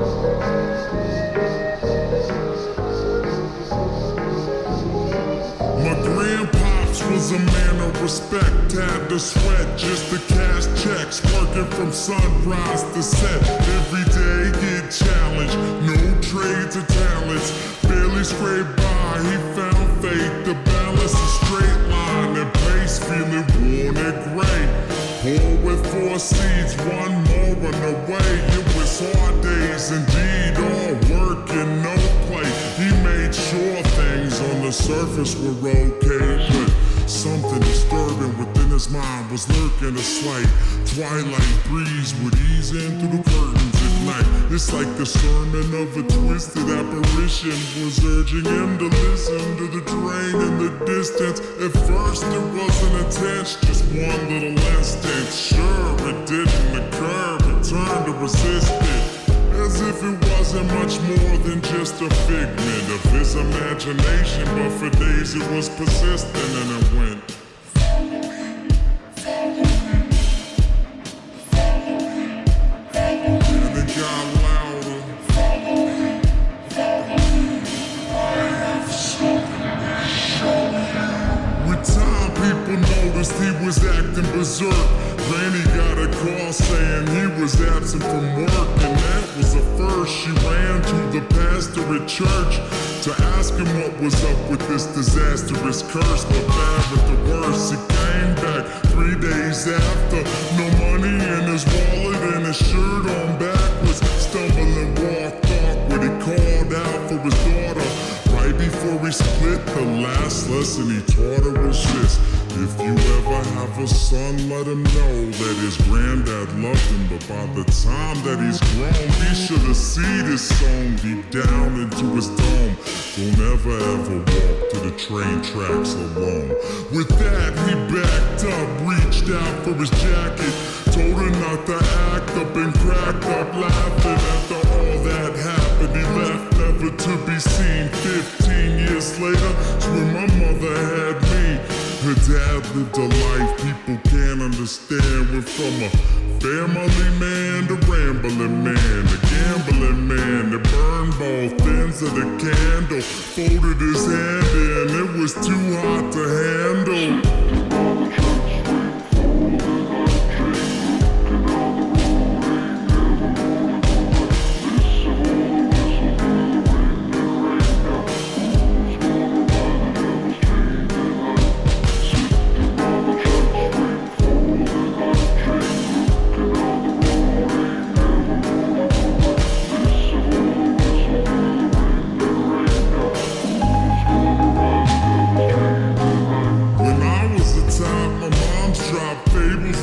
My grandpops was a man of respect, had to sweat just to cash checks, working from sunrise to set. Every day get challenged, no trades or talents, barely scraped by, he found faith to balance a straight line and pace, feeling worn and gray. Poor with 4 seeds, 1 more on the way. It was hard days indeed, all work and no play. He made sure things on the surface were okay, but something disturbing within his mind was lurking. A slight twilight breeze would ease in through the curtains at night. It's like the sermon of a twisted apparition was urging him to listen to the train in the distance. At first it wasn't intense, just one little instant. Sure, it didn't occur, but turned to resist it, as if it wasn't much more than just a figment of his imagination. But for days it was persistent, and it went, and it got louder. With time, people noticed he was acting berserk. Granny got a call saying he was absent from work, and that was the first. She ran to the pastor at church to ask him what was up with this disastrous curse. But bad with the worst, he came back 3 days after, no money in his wallet and his shirt on backwards, stumbling walked awkward. He called out for his daughter right before he split. The last lesson he taught her was this: if you ever have a son, let him know that his granddad loved him, but by the time that he's grown, be sure to see this song deep down into his dome. Don't ever walk to the train tracks alone. With that, he backed up, reached out for his jacket, told her not to act up, and cracked up laughing. After all that happened, he left, never to be seen. 15 years later, it's when my mother had me. Her dad lived a life people can't understand. Went from a family man to rambling man, a gambling man that burned both ends of the candle. Folded his hand in, it was too hot to handle.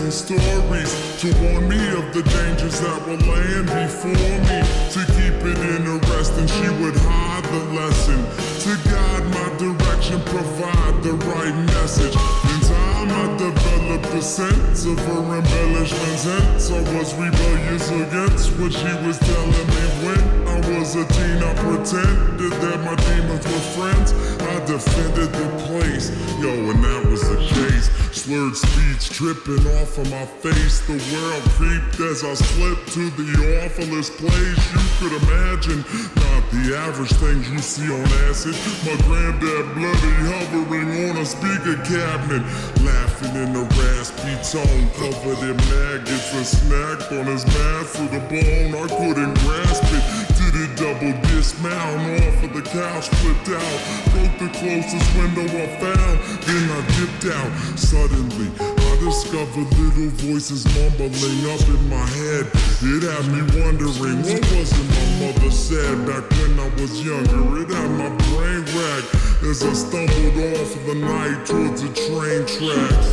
Stories to warn me of the dangers that were laying before me. To keep it interesting, she would hide the lesson, to guide my direction, provide the right message. In time I developed a sense of her embellishments, hence I was rebellious against what she was telling me. When I was a teen, I pretended that my demons were friends. I defended the place, yo, and that was the case. Slurred speech dripping off of my face. The world creeped as I slipped to the awfulest place you could imagine. Not the average things you see on acid. My granddad bloody hovering on a speaker cabinet, laughing in a raspy tone, covered in maggots. A snack on his mask to the bone, I couldn't grasp it. Did it double dismount off of the couch, flipped out, broke the closest window I found, then I dipped out. Suddenly, I discovered little voices mumbling up in my head. It had me wondering, what was it my mother said back when I was younger? It had my brain racked as I stumbled off of the night towards the train tracks.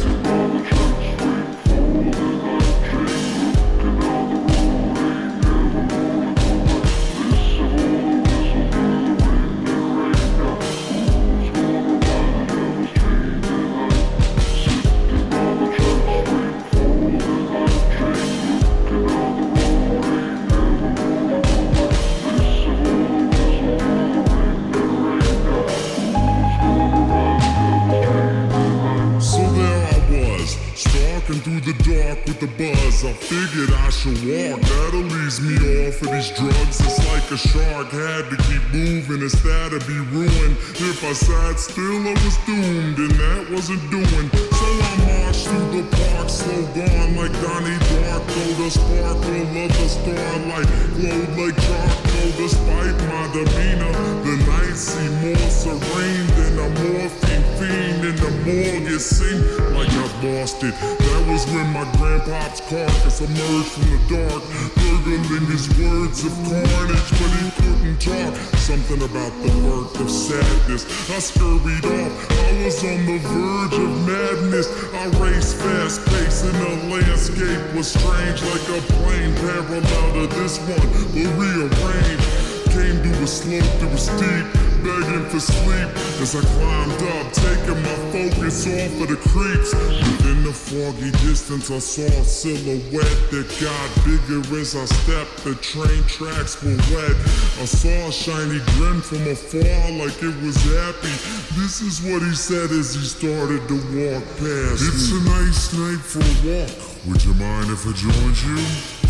So there I was, I figured I should walk. That'll ease me off of these drugs. It's like a shark, had to keep moving instead of be ruined. If I sat still, I was doomed, and that wasn't doing. So I marched through the park, slow gone like Donnie Darko. The sparkle of the starlight glowed like charcoal. Despite my demeanor, the night seemed more serene than a morphine fiend in the morgue. It seemed like I lost it. That was when my grandpa's carcass emerged from the dark, gurgling his words of carnage, but he couldn't talk. Something about the birth of sadness. I scurried off. I was on the verge of madness. I raced fast pace and the landscape was strange, like a plane parallel to this one, but rearranged. Came to a slope that was steep, begging for sleep as I climbed up, taking my focus off of the creeps. Within the foggy distance I saw a silhouette that got bigger as I stepped. The train tracks were wet. I saw a shiny grin from afar like it was happy. This is what he said as he started to walk past me. It's a nice night for a walk. Would you mind if I joined you?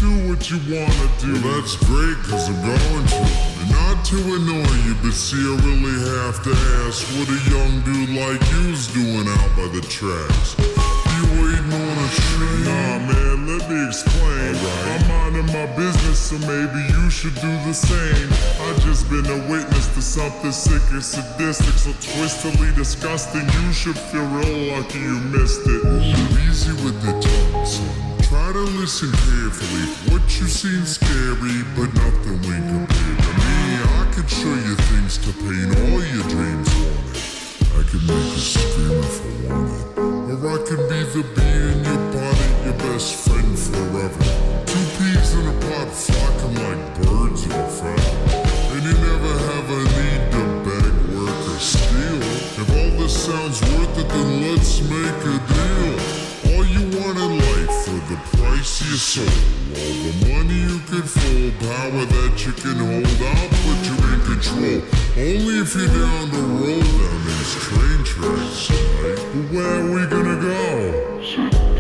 Do what you wanna do. Well, that's great, cause I'm going to. And not to annoy you, but see, I really have to ask what a young dude like you's doing out by the tracks. You waiting on a train? Nah, man, let me explain. I'm minding my business, so maybe you should do the same. I've just been a witness to something sick and sadistic, so twistedly disgusting. You should feel real lucky you missed it. Easy with the tongue, son. Try to listen carefully. What you seen scary, but nothing we compared to me. I could show you things to paint all your dreams wanted. I could make you scream if I wanted. Or I could be the bee in your body, your best friend forever. Two peas in a pod flocking like birds in a feather. And you never have a need to beg, work, or steal. If all this sounds worth it, then let's make a deal. All you want in life for the price of your soul. All the money you can fold, power that you can hold. I'll put you in control. Only if you're down to roll down these train tracks tonight. But where are we gonna go?